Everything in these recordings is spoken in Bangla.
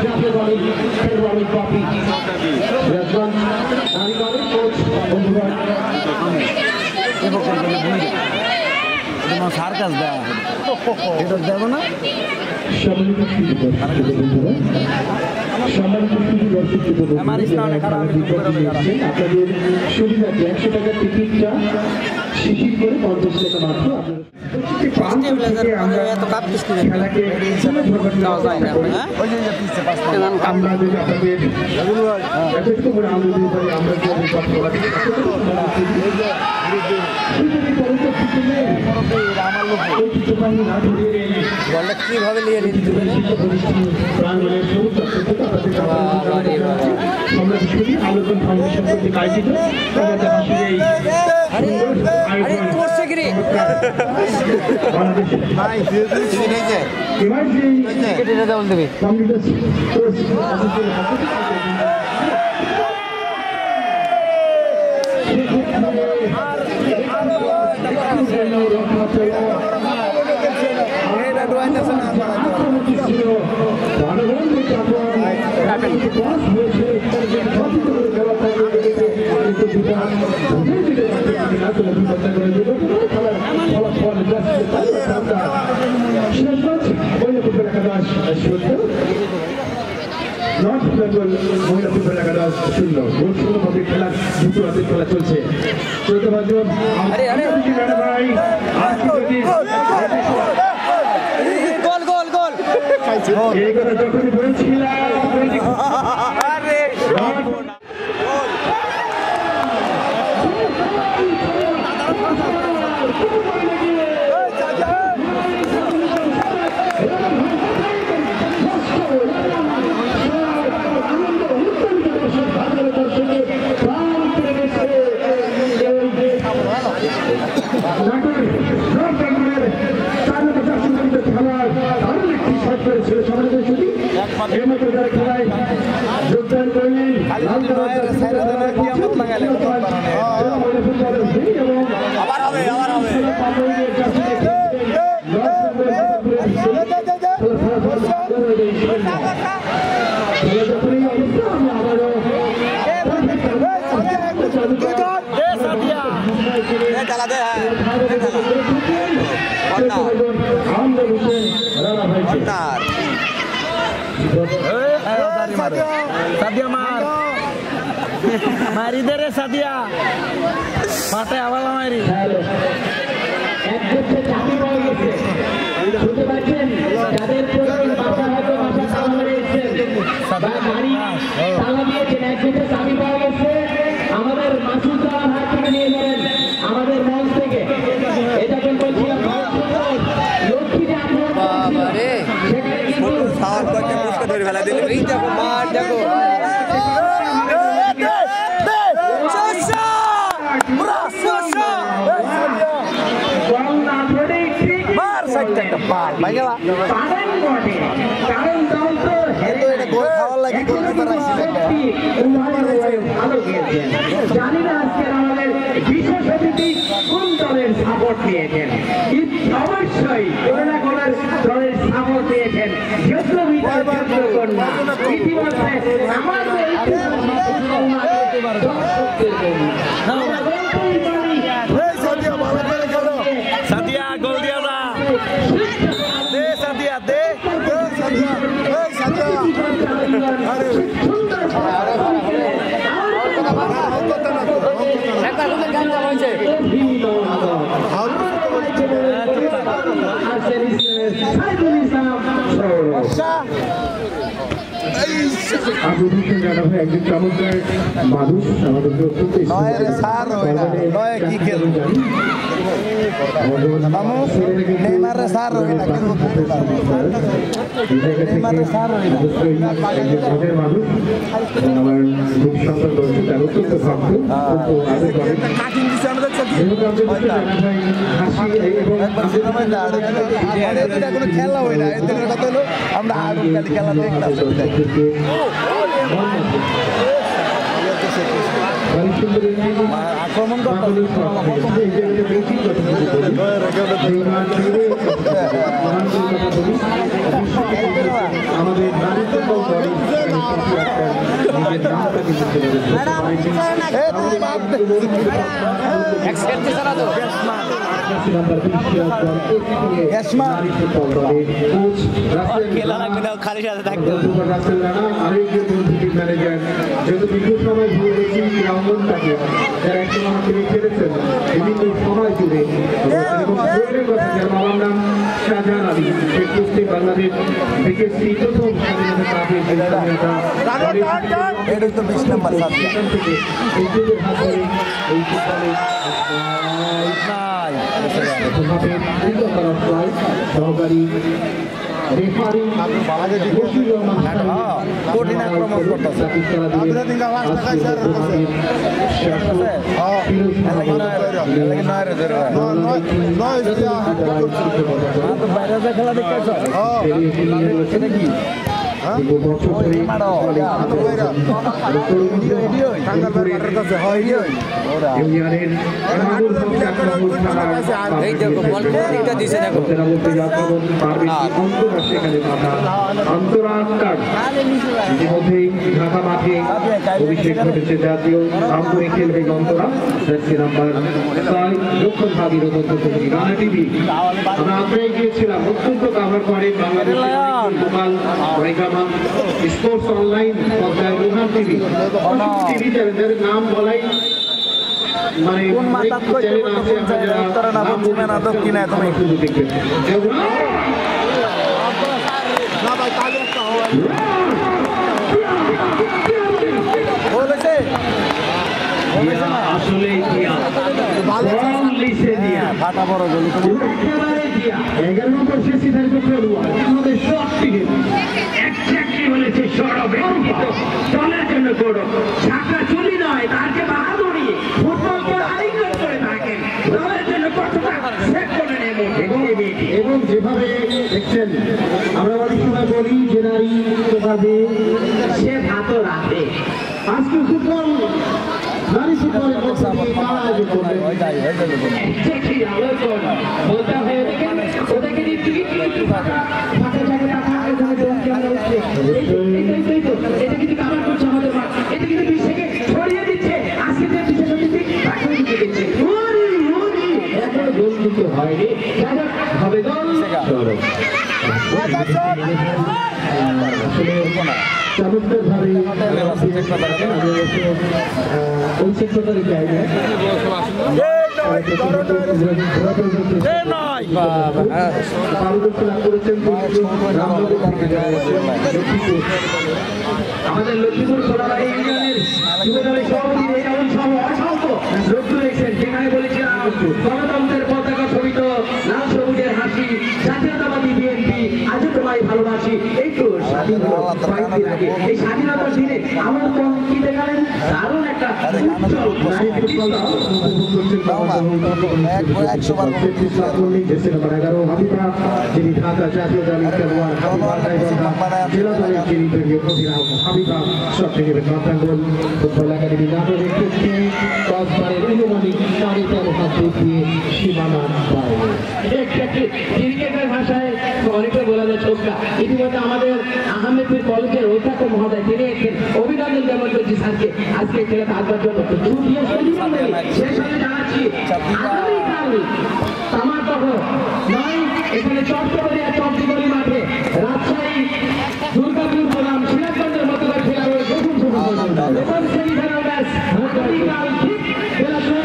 জাতীয় দলের খেলোয়াড়ের ট্রফি কোচ বন্ধুগণ সার্কাস দেওয়া এটা দেবো না সম্মানিত আপনাদের সুবিধাতে 100 টাকার টিকিটটা শিশির করে 50 টাকা মাত্র কিভাবে নিয়ে আলোচন ফাউন্ডেশন কর্তৃক আয়োজিত মহিলা ফুটবল একাদশ 0 গোল শূন্যভাবে খেলা দ্বিতীয় খেলা চলছে যখনই বলছিলাম যোগদান করলেন সাদিয়া মারি দে রে সাদিয়া মাঠে আবার মারি আমাদের মাসুদ হাত থেকে নিয়ে যাবেন আমাদের মঞ্চ থেকে এটা কিন্তু জানি না আজকে আমাদের বিশেষ অতিথি কোন দলের সাপোর্ট নিয়েছেন অবশ্যই কোন না কোন দলের সাপোর্ট নিয়েছেন ইতিমধ্যে আমাদের সাদিয়া গোল দিয়া না দে সাদিয়া দে একজন চমৎকার মানুষ আমাদেরকে অত্যন্ত মানুষ আমার খুব সন্তান রয়েছে তার অত্যন্ত ভক্ত খেলা হয় না কথা হলো আমরা খেলা দেখলাম আক্রমণ আমাদের খেলা লাগবে না খালি সাথে থাকবে ম্যানেজার যত দীর্ঘ সময় ধরে দেখি ক্রীড়াঙ্গনটাকে যারা একজন আমাকে খেলেছেন বিভিন্ন সময় জুড়ে এবং যার বাবার নাম শাহজাহান আলী সে কুস্তি বাংলাদেশ বিকেএসসি প্রথম স্বাধীনতা কাপের সেখান থেকে উদ্যোগের হাত ধরে এই ফুটবলে সহকারী রেফারি কঠিন আক্রমণ করতেছে খেলা দেখতে কি ইতিমধ্যেই ঢাকা মাঠে অভিষেক ঘটেছে জাতীয় আন্তরিক খেলবে অন্তরা জার্সি নাম্বার 6 দক্ষিণভাগী রবীন্দ্র রানা টিভি আমরা আগ্রহে গিয়েছিলাম অত্যন্ত কাভার করে বাংলাদেশ স্পোর্টস অনলাইন পর্যায়ে রোহান টিভি টিভি চ্যানেলের নাম বলাই মানে আসলে ফাটা বড় গলি 11 নম্বর শেষে থাকবে খেলোয়াড় আমাদের শট টিকে এক্স্যাক্টলি বলেছে সরব ব্যক্তিত্ব দলের জন্য গৌরব শাখা চুলি নয় তার যে বাহাদুরি ফুটবলকে আলিঙ্গন করে থাকেন দলের জন্য কতটা সেট করে নেবেন এবং যেভাবে দেখছেন আমরা অনেক সময় বলি যে নারী যেভাবে সে ভাতও রাখে আজকে ফুটবল নারী ফুটবলের মধ্যে কারা আয়োজন করবে বলতে হয় ওদেরকে ফাঁকা জায়গায় রাখা এখানে এটা কিন্তু কাভার করছে আমাদের মাঠ এটা কিন্তু বিশ্বকে ছড়িয়ে দিচ্ছে আজকে যে দিচ্ছে এখনো গোল দিতে হয়নি হবে গোল চমৎকার ভাবে ওই সেক্টরের জায়গা আমাদের লক্ষ্মীপুর সোনাবাড়ি ইউনিয়নের যুবদলের সভাপতি লক্ষ্য রেখেছেন যেখানে বলেছিলাম গণতন্ত্রের পতাকা ছবিত লাল সবুজের হাসি জাতীয়তাবাদী বিএনপি আজও তোমায় ভালোবাসি এই তো এই স্বাধীনতার দিনে আমার কোন কি দেখালেন দারুণ একটা যিনি ঢাকা জাতীয় দলের খেলোয়াড় জেলা দলের হাবিবা সব থেকে নর্থাঙ্গল ফুটবল একাডেমি নাটক একটি কসবারের অনুমানিক 13.5 হাত দিয়ে সীমানা ক্রিকেটের ভাষায় অনেকে বলা যায় ছোটকা ইতিমধ্যে আমাদের আহমেদপুর কলেজের অধ্যক্ষ মহোদয় তিনি অভিনন্দন জ্ঞাপন করছি স্যারকে আজকে খেলাতে আসবার জন্য সেই সঙ্গে জানাচ্ছি আগামীকাল তামারদহ নয় এখানে চট্টগ্রাম চট্টগ্রাম মাঠে রাজশাহী দুর্গাপুর বনাম সিরাজগঞ্জের মতো খেলা হয়ে প্রথম সেমিফাইনাল ম্যাচ আগামীকাল ঠিক খেলা শুরু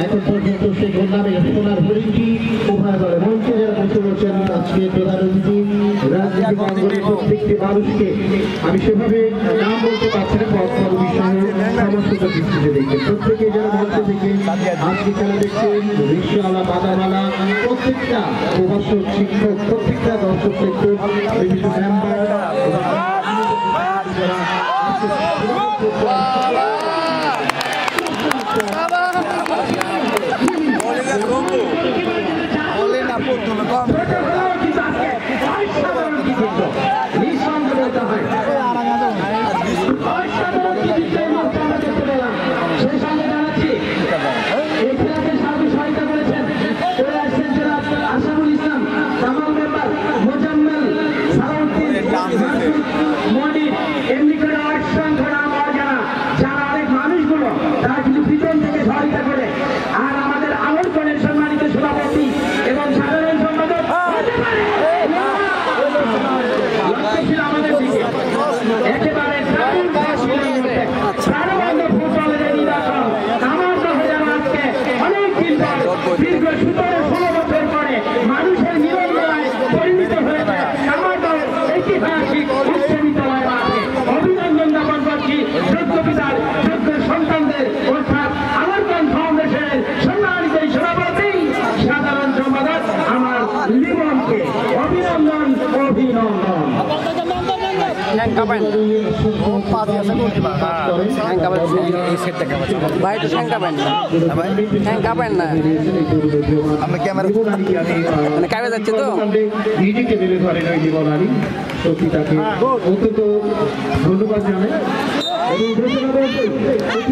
এখন পর্যন্ত সেই ঘটনার সোনার হরিণটি উভয় দলে মঞ্চে যারা বসে রয়েছেন আজকে প্রধান অতিথি রাজনীতি অঙ্গনের প্রত্যেকটি মানুষকে আমি সেভাবে নাম বলতে পারছি না পরস্পর বিষয়ে সমস্ত দৃষ্টিতে দেখবেন প্রত্যেকে যারা মঞ্চে থেকে আজকে খেলা দেখছেন রিক্সাওয়ালা বাদাওয়ালা প্রত্যেকটা প্রভাষক শিক্ষক প্রত্যেকটা দর্শক সেক্টর বিভিন্ন মেম্বার ভাই তো শঙ্কা পান না শঙ্কা পান না আমরা ক্যামেরা মানে কাবে যাচ্ছে তো নিজেকে মেলে ধরেন ওই জীবনারী সত্যিটাকে অত্যন্ত ধন্যবাদ জানাই এবং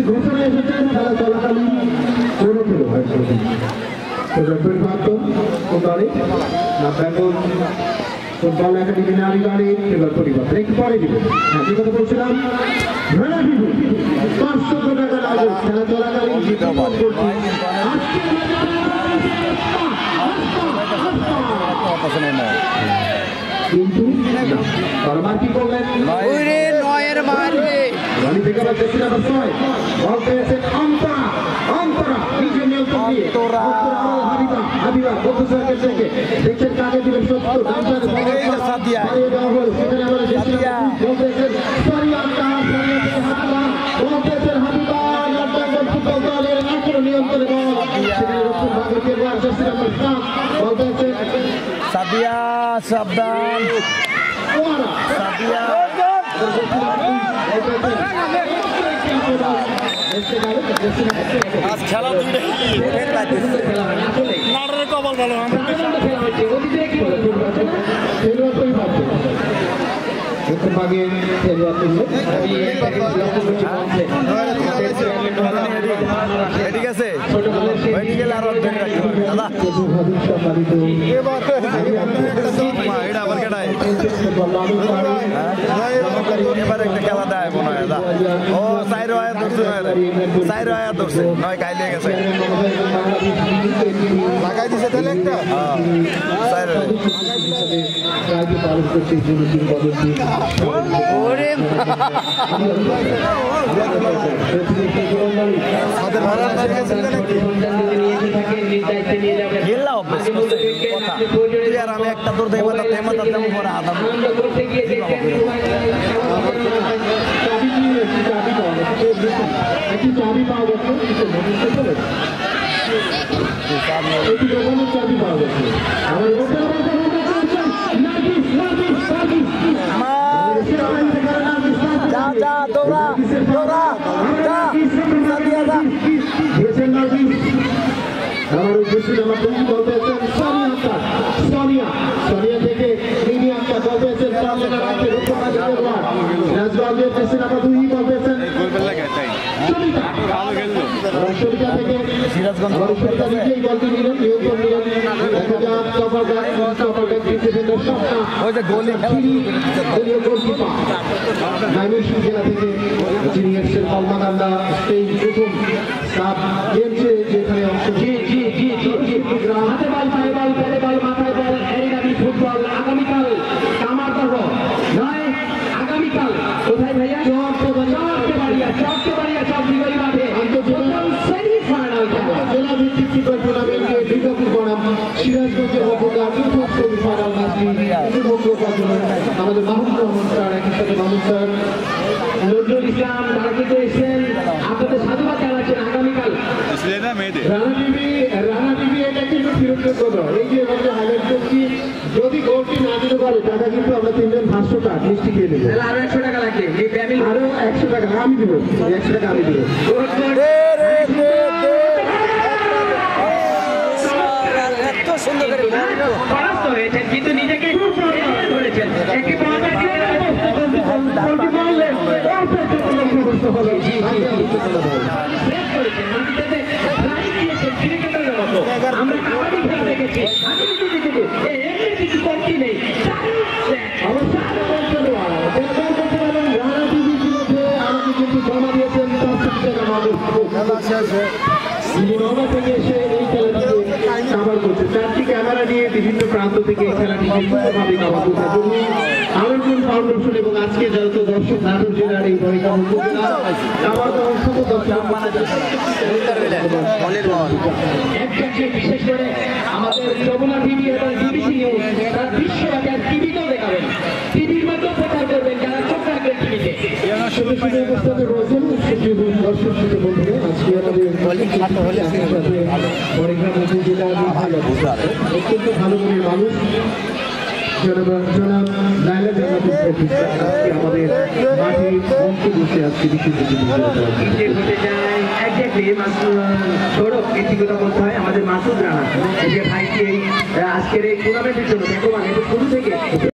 ঘোষণা এসেছে খেলা চলাকালীন কোনো খেলো হয় বেঙ্গল ফুটবল একাডেমি নারী গাড়ি এবার পরিবর্তন একটু পরে দিবেন। হ্যাঁ যে কথা বলছিলাম 500 টাকা লাগবে খেলা চলাকালীন কিন্তু কি করলেন নয়ের মারবে রানী থেকে আবার দেখছি নাম্বার 6 বল পেয়েছেন অন্তরা নিজে নিয়ন্ত্রণ দিয়ে হাবিবা বন্ধুসরকার থেকে দেখছেন কাকে দিবেন সত্য সাদিয়া সেখানে আবার বল পেয়েছেন বল পেয়েছেন হাবিবা ফুটবল দলের এখনো নিয়ন্ত্রণে বল সেখানে রক্ষণ ভাগে পেয়ে আসছে নাম্বার 7 বল পেয়েছেন সাদিয়া সাবধান সাদিয়া আজ খেলা নাটের কবল ভালো ঠিক আছে আরো এটা আবার কেটাই এবার একটা খেলা দেয় মনে হয় ও চাইরো আয়া ধরছে নয় কাইলে গেছে লাগাই দিছে তাহলে একটা আমি একটা দূর দেখবো পরে আদাম চাবি পাওয়া যাচ্ছে চাবি পাওয়া যাচ্ছে আমার উদ্দেশ্যে আমার তুমি বলতে সোনিয়া থেকে তিনি আক্তার বলতেছেন রাজবাড়ির উদ্দেশ্যে আমার দুই বলতেছেন সরিতা থেকে সরিতা নিজেই বলতে নিলেন নিয়ন্ত্রণ নিলেন দেখা যাক জেলা থেকে যিনি এসছেন কলমাকান্দা সেই প্রথম সাব গেমসে যেখানে অংশ হাতে বল পায়ে বল পেলে বল মাথায় বল এরিনাবি ফুটবল আগামীকাল কামারদহ নয় আগামীকাল কোথায় ভাইয়া চট্টবাড়িয়া চকদিগলি মাঠে সেমিফাইনাল জেলা ভিত্তিক ফুটবল টুর্নামেন্টে দুর্গাপুর বনাম সিরাজগঞ্জের মধ্যে প্রথম সেমিফাইনাল ম্যাচটি আমাদের মাহমুদ রহমান স্যার একই সাথে মাহমুদ স্যার নজরুল ইসলাম তারা কিন্তু এসেছেন আপনাদের সাধুবাদ জানাচ্ছেন আগামীকাল রানা টিভি এটা কিন্তু ফিরোজযোগ্য নয় এই যে হাইলাইট করছি যদি গোলটি না দিতে পারে টাকা কিন্তু আমরা 3 জন 500 টাকা মিষ্টি খেয়ে নেবো আরো 100 টাকা লাগবে আমি দিব 100 টাকা আমি দিব এত সুন্দর করে পরাস্ত হয়েছেন কিন্তু নিজেকে ধরেছেন একটি আমরা কাবাডি খেলা দেখেছি কিছু কমতি নেই আমাকে কিন্তু জমা দিয়েছেন থেকে এসে এই খেলাটিকে কাভার করছে 4টি ক্যামেরা নিয়ে বিভিন্ন প্রান্ত থেকে এই খেলাটিকে সুন্দরভাবে কাভার করছে আলোচন ফাউন্ডেশন এবং আজকে যত দর্শক নাটক জেলার এই বইটা বিশেষ করে আমাদের যমুনা টিভি এবং বিবিসি নিউজ তার বিশ্বব্যাপী টিভিতেও দেখাবেন টিভির মধ্যেও প্রচার করবেন যারা চোখ রাখবেন টিভিতে দর্শক বন্ধুরা আজকে আমাদের অত্যন্ত ভালো মনের মানুষ জনাব লাইলা জান্নাতুল আজকে আমাদের মাঠে মঞ্চ বসে আজকে বিশেষ ব্যক্তিগত বলতে হয় আমাদের মাসুদ রানা যে ভাইকে আজকের এই টুর্নামেন্টের জন্য দেখো শুরু থেকে